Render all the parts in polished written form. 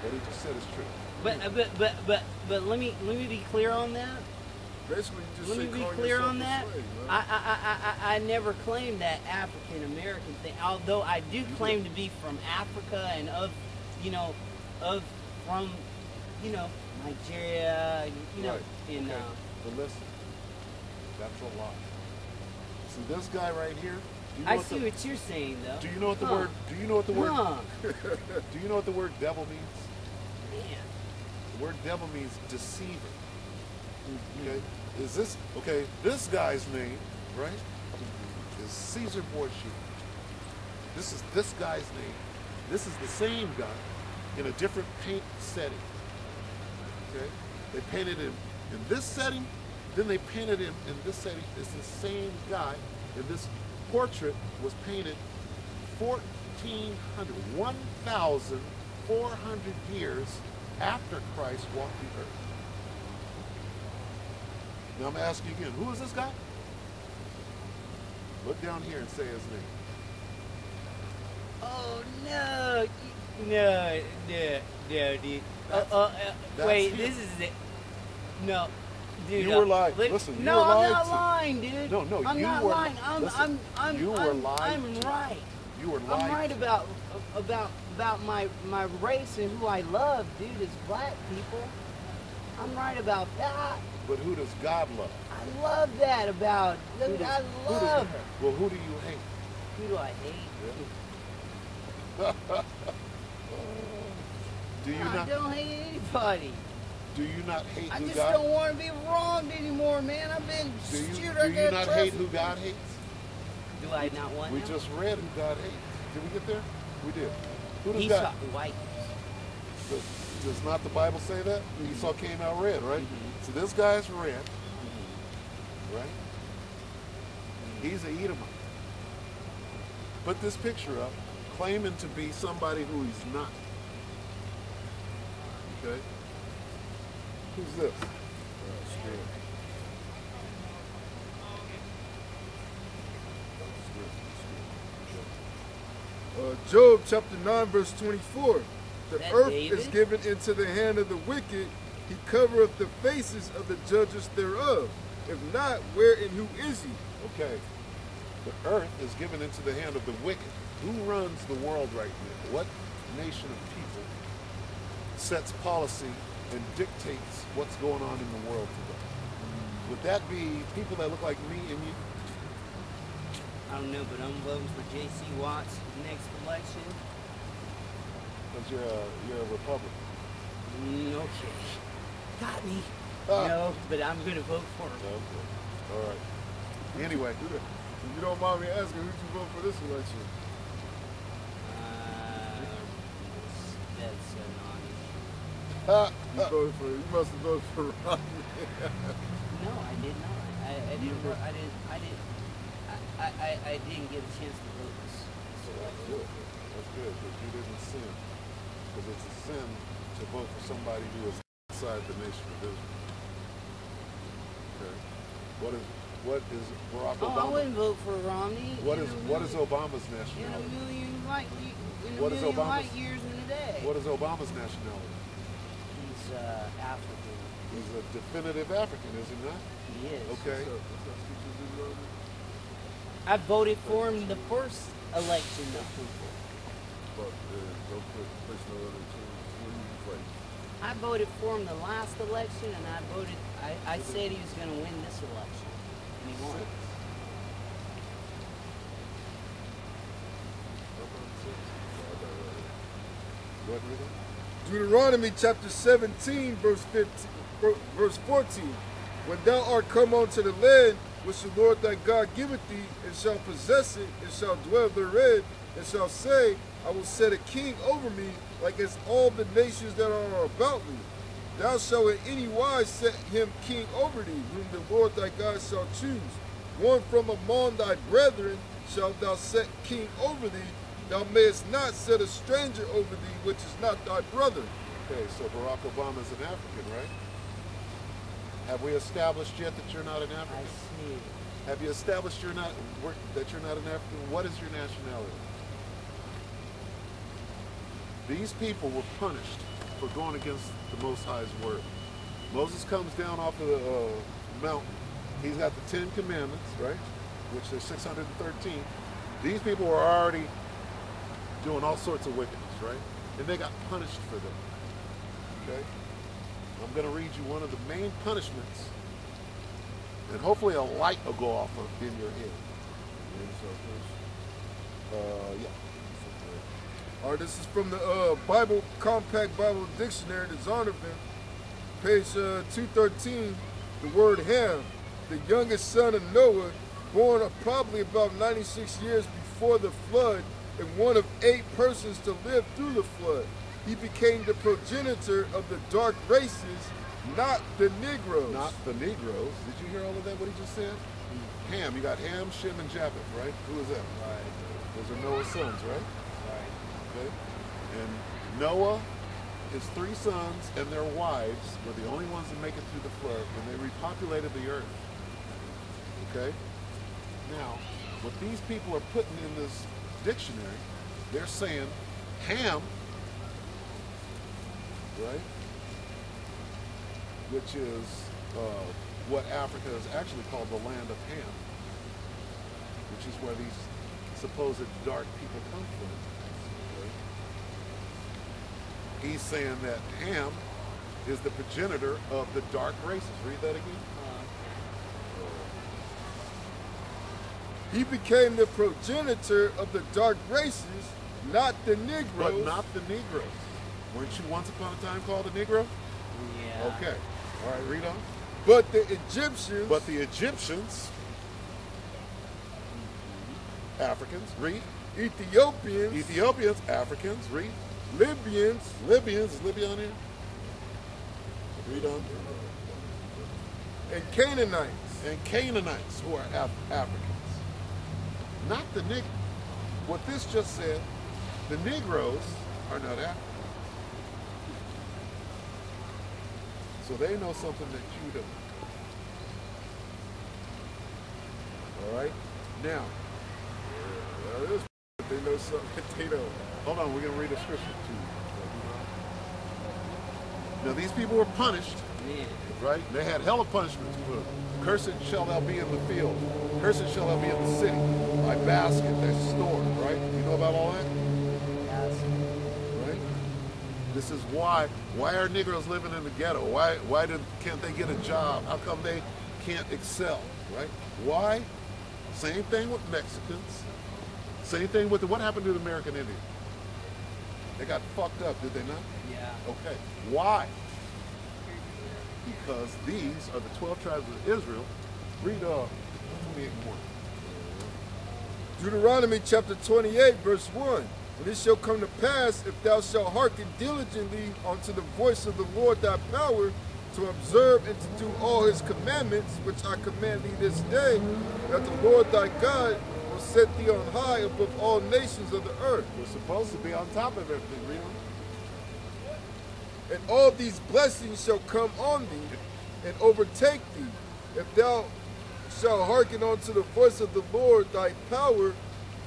What he just said is true. But let me be clear on that. Basically, you just Let me say be call clear yourself on a that. slave, right? I never claimed that African American thing. Although I do claim to be from Africa and you know, of from, Nigeria, Right. in. Okay. But listen, that's a lie. See this guy right here? Do you know I see what you're saying, though. Do you know what the word? Do you know what the word? Do you know what the word devil means? Man. The word devil means deceiver. Okay, is this okay? This guy's name, right, is Caesar Borgia. This is this guy's name. This is the same guy in a different paint setting. Okay, they painted him in this setting, then they painted him in this setting. It's the same guy, and this portrait was painted 1,400 years after Christ walked the earth. Now I'm asking you again, who is this guy? Look down here and say his name. Oh no, dude. Wait, him. this is it. No, dude. You were lying. Listen, no, you were I'm lied not to. lying, dude. No, I'm you not were. lying. Listen, you were lied I'm to. right. You were lied. I'm right about my race and who I love, dude. Is black people. I'm right about that. But who does God love? I love that about. I love her. Well, who do you hate? Who do I hate? Yeah. Do you I not? don't hate anybody. Do you not hate I who just God? don't want to be wronged anymore, man. I've been Do you, shoot, do you not hate who God hates? Do I not want We him? just read who God hates. Did we get there? We did. Who does Esau, God? the white. Does not the Bible say that? Esau came out red, right? So this guy's red, right? He's an Edomite. Put this picture up, claiming to be somebody who he's not. Okay? Who's this? Job chapter 9 verse 24. The That earth David? is given into the hand of the wicked. He covereth the faces of the judges thereof. If not, where and who is he? Okay. The earth is given into the hand of the wicked. Who runs the world right now? What nation of people sets policy and dictates what's going on in the world today? Would that be people that look like me and you? I don't know, but I'm voting for J.C. Watts next election. Because you're a Republican. Okay. Got me. Ah. No, but I'm going to vote for him. Okay. All right. Anyway. If you don't mind me asking, who'd you vote for this election? That's non-issue. You must have voted for Romney. No, I did not. I didn't get a chance to vote this That's good. That's good, because you didn't sin. Because it's a sin to vote for somebody who is outside the nation of Israel. Okay. What is Barack Oh, Obama? I wouldn't vote for Romney. What is Obama's in a nationality? million light, What is Obama's- light years in a day? What is Obama's nationality? He's African. He's a definitive African, is he not? He is. Okay. I voted for him the first election, though. I voted for him the last election, and I said he was going to win this election, and he won. Deuteronomy chapter 17 verse 14. When thou art come unto the land which the Lord thy God giveth thee, and shall possess it, and shall dwell therein, and shall say, I will set a king over me, like as all the nations that are about me. Thou shalt in any wise set him king over thee, whom the Lord thy God shall choose. One from among thy brethren shalt thou set king over thee. Thou mayest not set a stranger over thee, which is not thy brother. Okay, so Barack Obama is an African, right? Have we established yet that you're not an I African? see. Have you established that you're not an African? What is your nationality? These people were punished for going against the Most High's word. Moses comes down off of the mountain. He's got the 10 Commandments, right? Which there's 613. These people were already doing all sorts of wickedness, right? And they got punished for them. Okay? I'm going to read you one of the main punishments, and hopefully a light will go off in your head. Yeah. All right, this is from the Bible Compact Bible Dictionary, the Zondervan, page 213. The word Ham, the youngest son of Noah, born probably about 96 years before the flood, and one of 8 persons to live through the flood. He became the progenitor of the dark races, not the Negroes. Not the Negroes. Did you hear all of that, what he just said? Ham. You got Ham, Shem, and Japheth, right? Who is that? Right. Those are Noah's sons, right? Right. Okay. And Noah, his 3 sons, and their wives were the only ones to make it through the flood, and they repopulated the earth. Okay? Now, what these people are putting in this dictionary, they're saying Ham, right? Which is what Africa is actually called the land of Ham, which is where these supposed dark people come from. Okay? He's saying that Ham is the progenitor of the dark races. Read that again. He became the progenitor of the dark races, not the Negroes. But not the Negroes. Weren't you once upon a time called a Negro? Yeah. Okay. All right, read on. But the Egyptians. But the Egyptians, Africans, read. Ethiopians, Africans, read. Libyans. Is Libya on here? Read on. And Canaanites. And Canaanites, who are Africans. Not the Negroes. What this just said, the Negroes are not Africans. So they know something that you don't. All right? Now, They know something that they don't. hold on, we're going to read a scripture to you. Now, these people were punished, Man. right? They had hella punishments. Cursed shall thou be in the field. Cursed shall thou be in the city. Thy basket, thy store, right? You know about all that? Yes. Right? This is why are Negroes living in the ghetto? Why can't they get a job? How come they can't excel, right? Why? Same thing with Mexicans. Same thing with what happened to the American Indians? They got fucked up, did they not? Yeah. Okay. Why? Because these are the 12 tribes of Israel. Read 28 more. Deuteronomy chapter 28, verse 1. And it shall come to pass, if thou shalt hearken diligently unto the voice of the Lord thy power, to observe and to do all his commandments, which I command thee this day, that the Lord thy God will set thee on high above all nations of the earth. We're supposed to be on top of everything. Read on. And all these blessings shall come on thee and overtake thee, if thou shalt hearken unto the voice of the Lord thy power.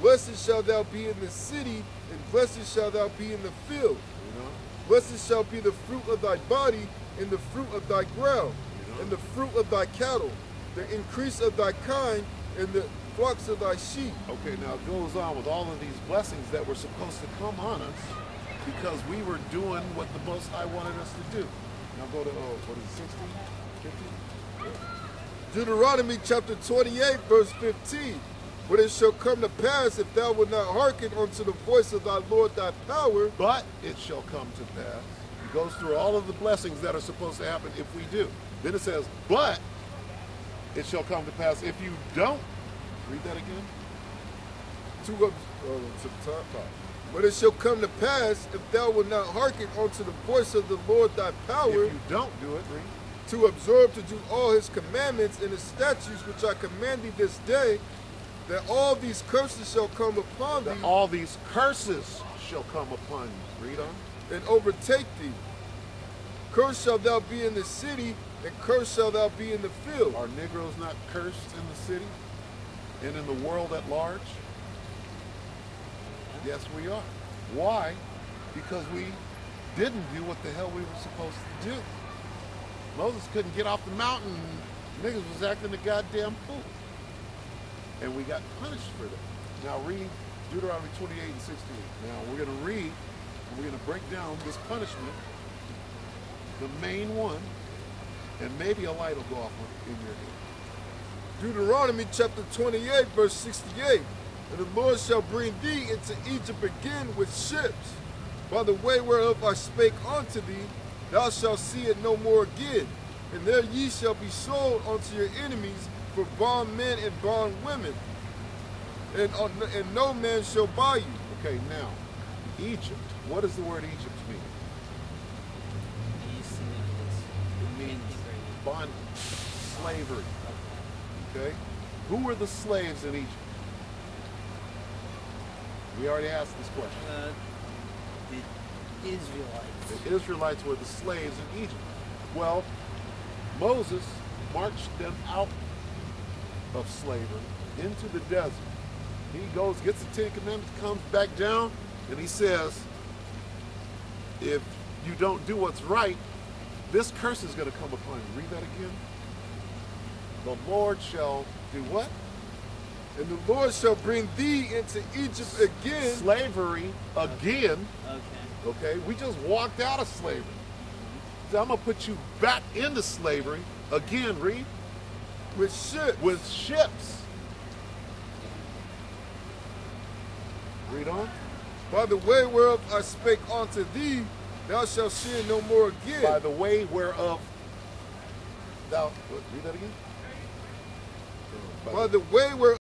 Blessed shall thou be in the city, and blessed shall thou be in the field. You know? Blessed shall be the fruit of thy body, and the fruit of thy ground, and the fruit of thy cattle, the increase of thy kind, and the flocks of thy sheep. Okay, now it goes on with all of these blessings that were supposed to come on us because we were doing what the Most High wanted us to do. Now go to, what is it, 16, 15? Deuteronomy chapter 28, verse 15. But it shall come to pass, if thou wilt not hearken unto the voice of thy Lord thy power. But it shall come to pass. It goes through all of the blessings that are supposed to happen if we do. Then it says, but it shall come to pass if you don't. Read that again. To the top. But it shall come to pass, if thou wilt not hearken unto the voice of the Lord thy power. If you don't do it, read. To observe to do all his commandments and his statutes which I command thee this day, that all these curses shall come upon thee. That all these curses shall come upon you. Read on. And overtake thee. Cursed shalt thou be in the city, and cursed shalt thou be in the field. Are Negroes not cursed in the city and in the world at large? Yes, we are. Why? Because we didn't do what the hell we were supposed to do. Moses couldn't get off the mountain. Niggas was acting a goddamn fool. And we got punished for that. Now read Deuteronomy 28 and 16. Now we're going to read, and we're going to break down this punishment, the main one, and maybe a light will go off in your head. Deuteronomy chapter 28, verse 68. And the Lord shall bring thee into Egypt again with ships, by the way whereof I spake unto thee, thou shalt see it no more again. And there ye shall be sold unto your enemies for bondmen and bondwomen, and no man shall buy you. Okay, now, Egypt. What does the word Egypt mean? It means bond, slavery. Okay? Who were the slaves in Egypt? We already asked this question. The Israelites. The Israelites were the slaves in Egypt. Well, Moses marched them out of slavery into the desert. He goes, gets the Ten Commandments, comes back down, and he says, if you don't do what's right, this curse is going to come upon you. Read that again. The Lord shall do what? And the Lord shall bring thee into Egypt again. Slavery again. Okay. Okay, we just walked out of slavery. So I'm going to put you back into slavery again, read. With ships. With ships. Read on. By the way whereof I spake unto thee, thou shalt see it no more again. By the way whereof thou, read that again. By the way whereof